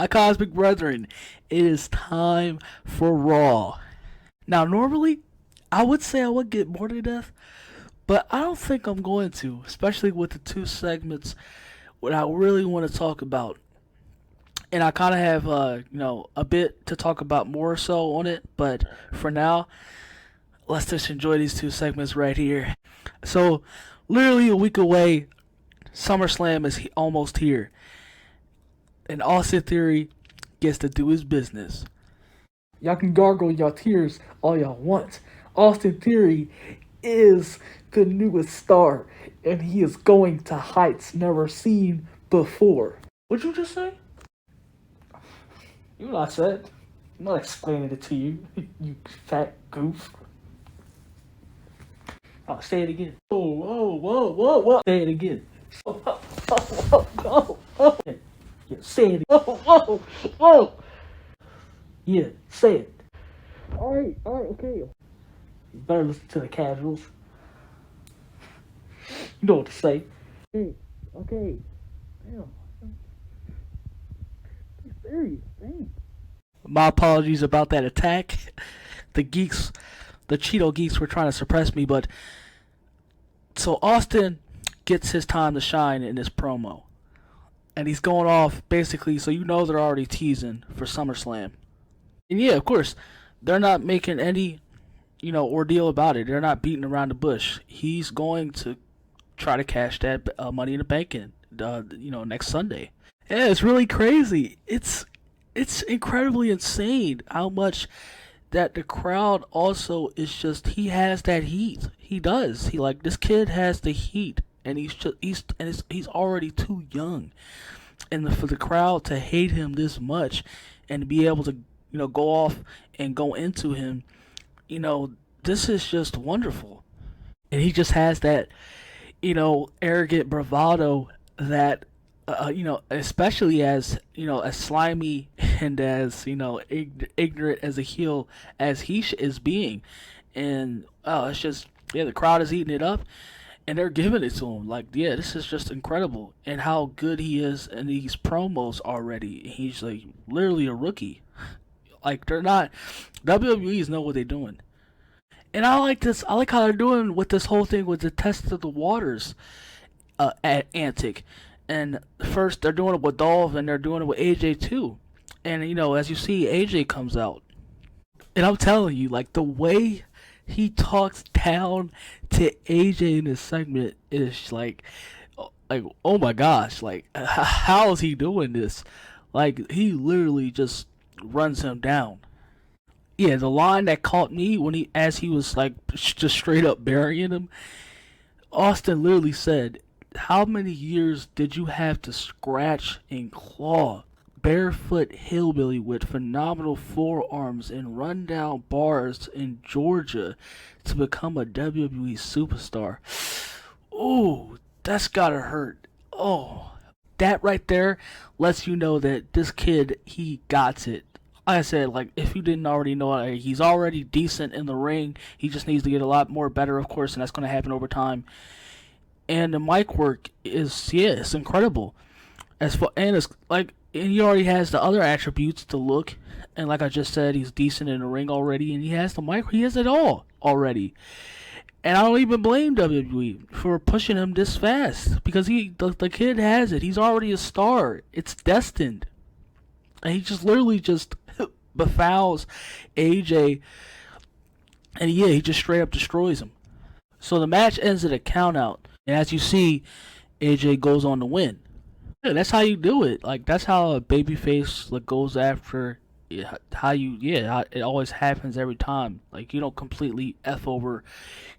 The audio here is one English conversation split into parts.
My cosmic brethren, it is time for Raw. Now, normally, I would say I would get bored to death, but I don't think I'm going to, especially with the two segments what I really want to talk about. And I kind of have, a bit to talk about more so on it, but for now, let's just enjoy these two segments right here. So, literally a week away, SummerSlam is almost here, and Austin Theory gets to do his business. Y'all can gargle your tears all y'all want. Austin Theory is the newest star, and he is going to heights never seen before. What'd you just say? You know what I said. I'm not explaining it to you, you fat goof. Oh, say it again. Whoa. Say it again. Oh. Yeah, say it. Whoa. Yeah, say it. Alright, okay. You better listen to the casuals. You know what to say. Hey, okay. Damn. Be serious, dang. My apologies about that attack. The Cheeto geeks were trying to suppress me, but so Austin gets his time to shine in this promo. And he's going off basically, so you know they're already teasing for SummerSlam. And yeah, of course, they're not making any, ordeal about it. They're not beating around the bush. He's going to try to cash that Money in the Bank in, next Sunday. Yeah, it's really crazy. It's incredibly insane how much that the crowd also is just, he has that heat. He does. This kid has the heat, and he's already too young. And for the crowd to hate him this much and to be able to, go off and go into him, this is just wonderful. And he just has that, arrogant bravado that, especially as, as slimy and as, ignorant as a heel as he is being. And, it's just, the crowd is eating it up. And they're giving it to him. This is just incredible. And how good he is in these promos already. He's, literally a rookie. They're not... WWE's know what they're doing. And I like this. I like how they're doing with this whole thing with the test of the waters antic. And first, they're doing it with Dolph, and they're doing it with AJ, too. And, as you see, AJ comes out. And I'm telling you, the way he talks down to AJ in this segment is oh my gosh, how is he doing this? He literally just runs him down. Yeah, the line that caught me as he was just straight up burying him, Austin literally said, "How many years did you have to scratch and claw barefoot hillbilly with phenomenal forearms and rundown bars in Georgia to become a WWE superstar?" Ooh, that's gotta hurt. Oh, that right there lets you know that this kid, he got it. Like I said, if you didn't already know, he's already decent in the ring. He just needs to get a lot more better, of course, and that's going to happen over time. And the mic work is, it's incredible. And he already has the other attributes to look, and like I just said, he's decent in the ring already, and he has the mic. He has it all already. And I don't even blame WWE for pushing him this fast, because the kid has it. He's already a star. It's destined. And he just literally just befouls AJ, and he just straight up destroys him. So the match ends at a countout, and as you see, AJ goes on to win. Yeah, that's how you do it. That's how a babyface goes after. How it always happens every time. You don't completely F over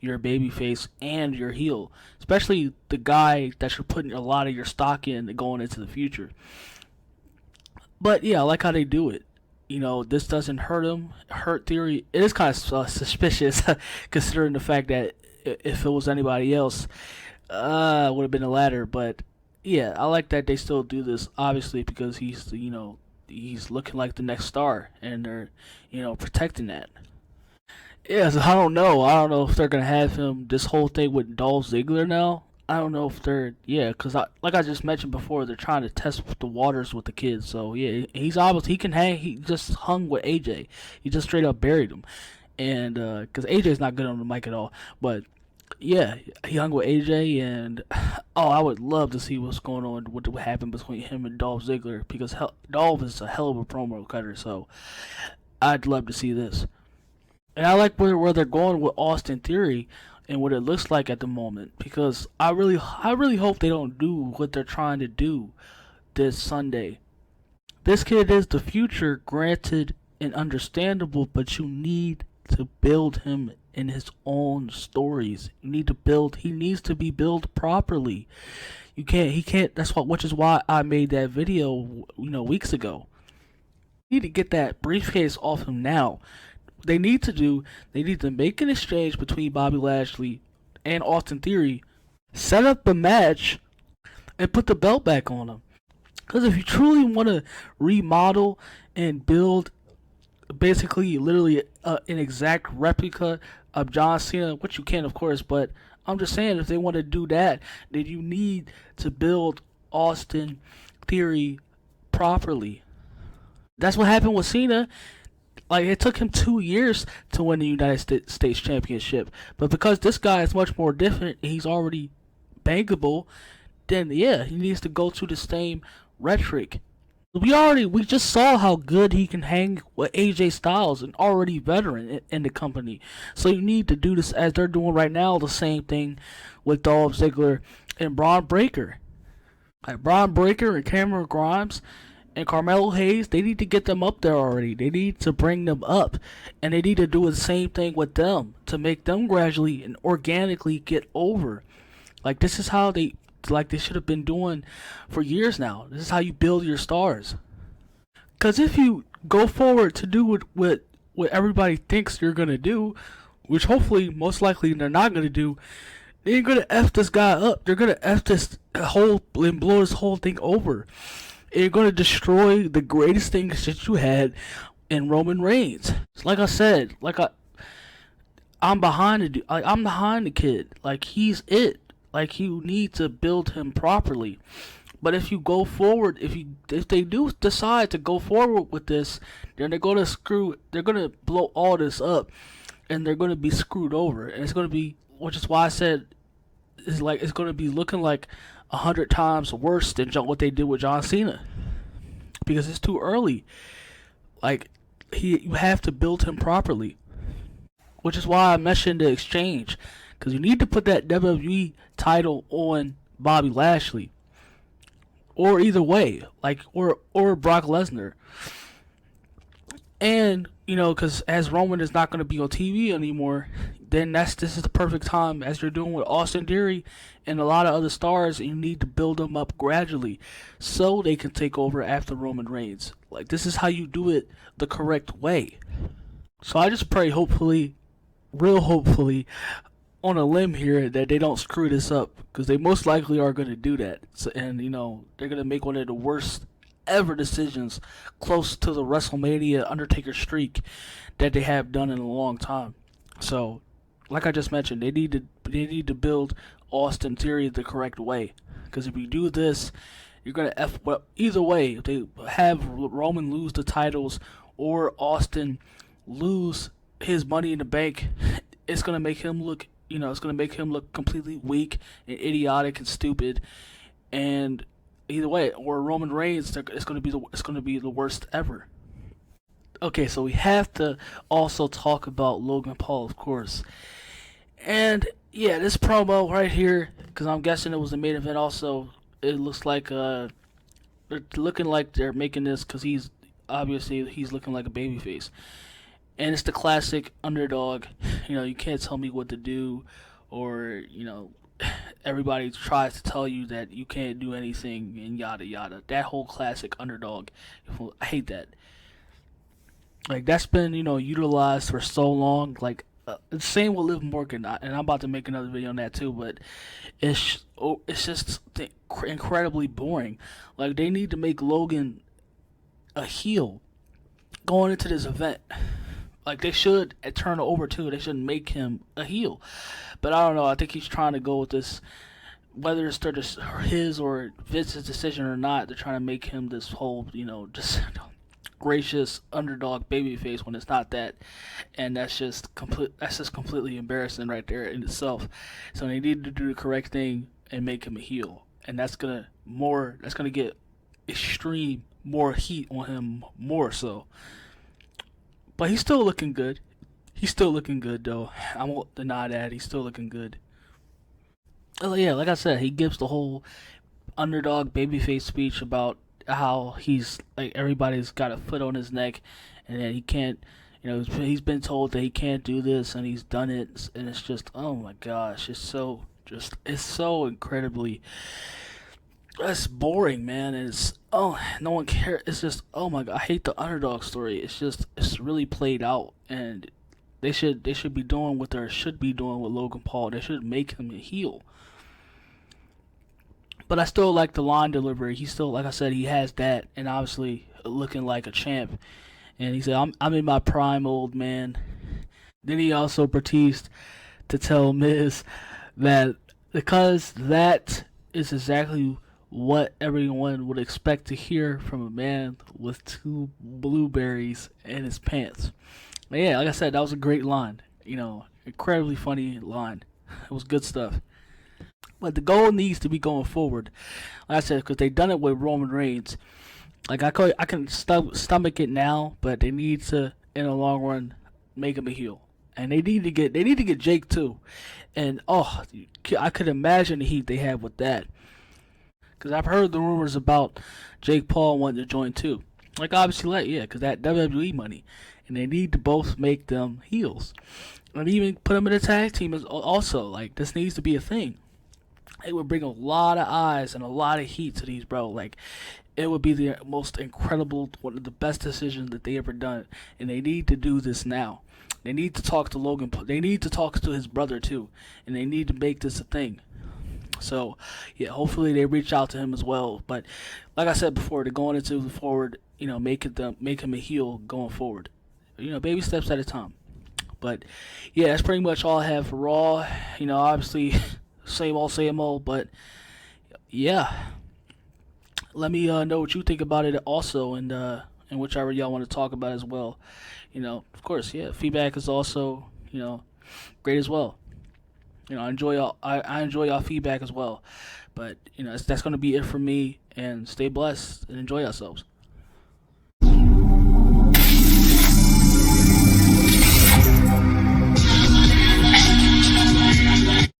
your babyface and your heel, especially the guy that you're putting a lot of your stock in going into the future. But I like how they do it. This doesn't hurt Theory. It is kind of suspicious considering the fact that if it was anybody else, it would have been a ladder. But I like that they still do this, obviously, because he's looking like the next star, and they're protecting that. So I don't know if they're gonna have him this whole thing with Dolph Ziggler now. I don't know if they're, yeah, because like I just mentioned before, they're trying to test the waters with the kids. So yeah, he's obviously he can hang. He just hung with AJ. He just straight up buried him, and because AJ's not good on the mic at all. But yeah, he hung with AJ, and oh, I would love to see what's going on, what happened between him and Dolph Ziggler, because Dolph is a hell of a promo cutter. So I'd love to see this. And I like where they're going with Austin Theory and what it looks like at the moment, because I really hope they don't do what they're trying to do this Sunday. This kid is the future, granted and understandable, but you need to build him in his own stories. You need to build. He needs to be built properly. You can't. He can't. Which is why I made that video, weeks ago. You need to get that briefcase off him now. They need to do. They need to make an exchange between Bobby Lashley and Austin Theory. Set up a match and put the belt back on him. Because if you truly want to remodel and build basically literally an exact replica of John Cena, which you can, of course, but I'm just saying if they want to do that, then you need to build Austin Theory properly. That's what happened with Cena. Like, it took him 2 years to win the United States Championship, but because this guy is much more different, he's already bankable, then yeah, he needs to go to the same rhetoric. We just saw how good he can hang with AJ Styles, an already veteran in the company. So you need to do this as they're doing right now, the same thing with Dolph Ziggler and Braun Breaker. Like Braun Breaker and Cameron Grimes and Carmelo Hayes, they need to get them up there already. They need to bring them up, and they need to do the same thing with them to make them gradually and organically get over. Like, this is how they should have been doing for years now. This is how you build your stars. Because if you go forward to do what everybody thinks you're going to do, which hopefully, most likely, they're not going to do, they're going to F this guy up. They're going to F this whole and blow this whole thing over. And you're going to destroy the greatest things that you had in Roman Reigns. Like I said, I'm behind I'm behind the kid. Like, he's it. Like, you need to build him properly. But if you go forward, if they do decide to go forward with this, then they're gonna blow all this up, and they're gonna be screwed over. And it's gonna be, which is why I said, it's gonna be looking like 100 times worse than what they did with John Cena, because it's too early. Like, you have to build him properly, which is why I mentioned the exchange. Because you need to put that WWE title on Bobby Lashley. Or either way. Or Brock Lesnar. And, because as Roman is not going to be on TV anymore, then this is the perfect time, as you're doing with Austin Theory and a lot of other stars, and you need to build them up gradually so they can take over after Roman Reigns. Like, this is how you do it the correct way. So I just pray, hopefully, real hopefully, on a limb here, that they don't screw this up, because they most likely are going to do that. So, and they're going to make one of the worst ever decisions, close to the WrestleMania Undertaker streak that they have done in a long time. So, like I just mentioned, they need to build Austin Theory the correct way, because if you do this, you're going to F. Well, either way, if they have Roman lose the titles or Austin lose his Money in the Bank, it's going to make him look. It's going to make him look completely weak and idiotic and stupid. And either way, or Roman Reigns, it's going to be the worst ever. Okay, so we have to also talk about Logan Paul, of course. And yeah, this promo right here, because I'm guessing it was the main event. Also, it looks like they're looking like they're making this because he's looking like a babyface. And it's the classic underdog. You can't tell me what to do, or, everybody tries to tell you that you can't do anything and yada yada. That whole classic underdog. I hate that. Like, that's been, utilized for so long. Like, the same with Liv Morgan, and I'm about to make another video on that too, but it's just incredibly boring. Like, they need to make Logan a heel going into this event. Like, they should turn it over too. They shouldn't make him a heel. But I don't know. I think he's trying to go with this whether it's his or Vince's decision or not, they're trying to make him this whole, just gracious underdog babyface when it's not that, and that's just complete. That's just completely embarrassing right there in itself. So they need to do the correct thing and make him a heel, and that's gonna more. That's gonna get extreme more heat on him more so. But he's still looking good. He's still looking good though. I won't deny that he's still looking good. Oh yeah, like I said, he gives the whole underdog babyface speech about how he's like everybody's got a foot on his neck, and that he can't. He's been told that he can't do this, and he's done it, and it's just, oh my gosh, it's so incredibly. It's boring, man. And it's no one cares. It's just, oh my god, I hate the underdog story. It's really played out, and they should be doing what they should be doing with Logan Paul. They should make him a heel. But I still like the line delivery. He still, like I said, he has that, and obviously looking like a champ. And he said, "I'm in my prime, old man." Then he also proceeds to tell Miz that because that is exactly what everyone would expect to hear from a man with two blueberries in his pants. But yeah, like I said, that was a great line. Incredibly funny line. It was good stuff. But the goal needs to be going forward. Like I said, because they done it with Roman Reigns. Like I can stomach it now, but they need to, in the long run, make him a heel. And they need to get Jake too. And I could imagine the heat they have with that. Because I've heard the rumors about Jake Paul wanting to join too. Like obviously, because that WWE money, and they need to both make them heels, and even put them in a tag team is also like this needs to be a thing. It would bring a lot of eyes and a lot of heat to these, bro. Like, it would be the most incredible, one of the best decisions that they ever done. And they need to do this now. They need to talk to Logan. They need to talk to his brother, too. And they need to make this a thing. So, yeah, hopefully they reach out to him as well. But, like I said before, they're going into the forward, make him a heel going forward. Baby steps at a time. But, yeah, that's pretty much all I have for Raw. Obviously... same old, but yeah. Let me know what you think about it also, and whichever y'all want to talk about as well. Of course, yeah. Feedback is also great as well. I enjoy y'all. I enjoy y'all feedback as well. But that's gonna be it for me. And stay blessed and enjoy yourselves.